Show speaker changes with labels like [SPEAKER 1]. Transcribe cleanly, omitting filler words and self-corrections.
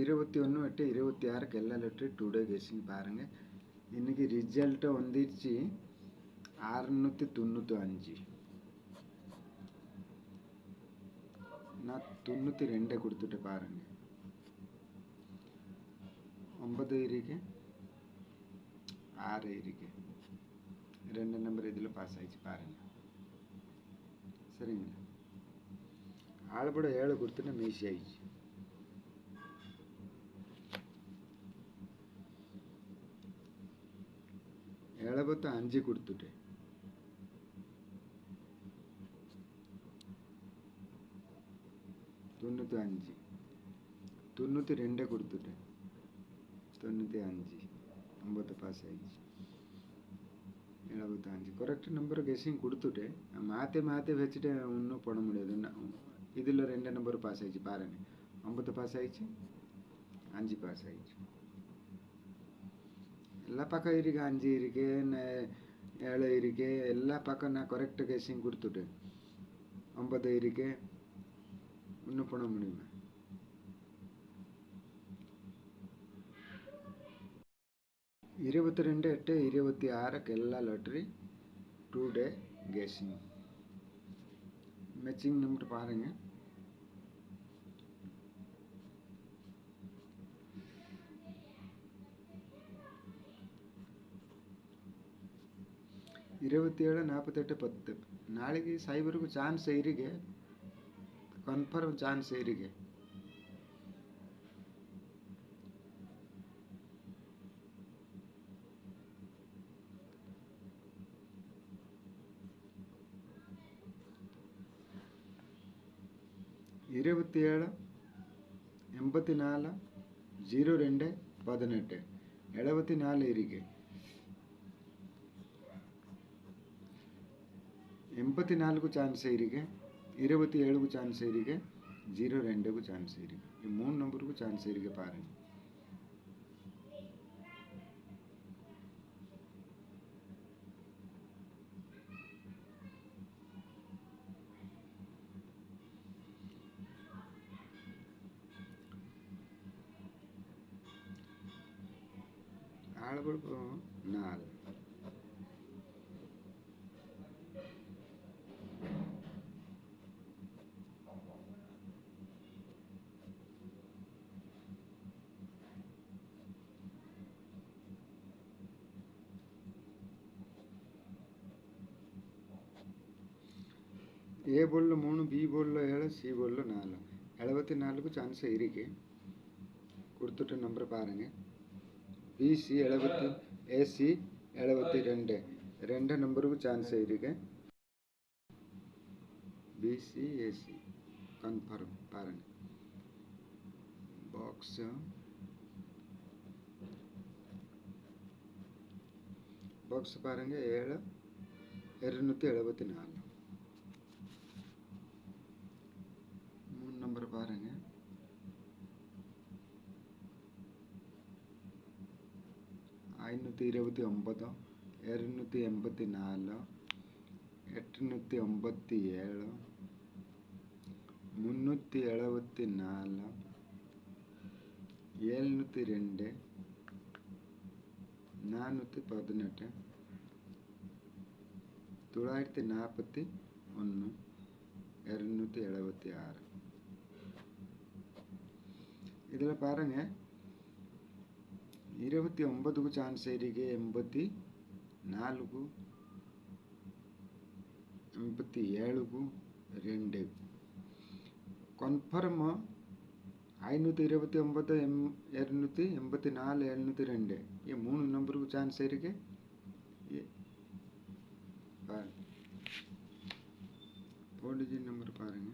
[SPEAKER 1] 21 8 26 எல்லா லெட்டரும் today guessing பாருங்கள். இன்றைக்கி ரிசல்ட்டை வந்துடுச்சு 695. நான் 92 கொடுத்துட்டு பாருங்கள். 9 இருக்கு, 6 இருக்கு, 2 நம்பர் இதில் பாஸ் ஆகிடுச்சு பாருங்கள். சரிங்களா? ஆளுபட 7 கொடுத்துட்டு மீசி ஆயிடுச்சு. 75 கொடுத்துட்டேன். 95, 92 கொடுத்துட்டேன். 95, 9 பாஸ் ஆகிடுச்சு. 75 கரெக்ட் நம்பர் கெஸ்ஸிங் கொடுத்துட்டேன். மாற்றி வச்சுட்டு ஒன்றும் போட முடியாது. இதில் 2 நம்பர் பாஸ் ஆகிடுச்சு பாருங்கள். 9 பாஸ் ஆகிடுச்சு, 5 பாஸ் ஆகிடுச்சு. எல்லா பக்கம் இருக்கு, 5 இருக்கு, 7 இருக்கு, எல்லா பக்கம் நான் கரெக்ட் கெஸ்ஸிங் கொடுத்துட்டேன். 9 இருக்கு, இன்னும் பண்ண முடியுமா? இருபத்தி 8 26 எல்லா lottery today guessing. Matching number பாருங்க. இருபத்தி 7 48 10. நாளைக்கு சைபருக்கு சான்ஸ் இருக்கு, கன்ஃபார்ம் சான்ஸ் இருக்கு. இருபத்தி 7 84 02 18 74 இருக்கு. 84க்கு சான்ஸ் இருக்கு, 27க்கு சான்ஸ் இருக்கு, 02க்கு சான்ஸ் இருக்கு. 3 நம்பருக்கு சான்ஸ் இருக்கு பாருங்க. ஆளுகளுக்கு 4. ए बोल 3, बी बोल 7, सी बोल 4. 74க்கு சான்ஸ் இருக்கு. கொடுத்துட்டு நம்பர் பாருங்க. PC 70, AC 72. 2 நம்பருக்கு சான்ஸ் இருக்கு. பிசி ஏசி கன்ஃபார்ம் பாருங்க. பாக்ஸ் பாருங்க. 7 274. 3 நம்பர் பாருங்க. 529, 284, 897, 374, 702, 418, 941, 276. இதில் பாருங்க. 29க்கு சான்ஸ் இருக்கு, 84க்கு, 87க்கு, 2 கன்ஃபார்ம். 529, 284, 702. 3 நம்பருக்கு சான்ஸ் இருக்கு. பாருங்க 4 டிஜிட் நம்பர் பாருங்க.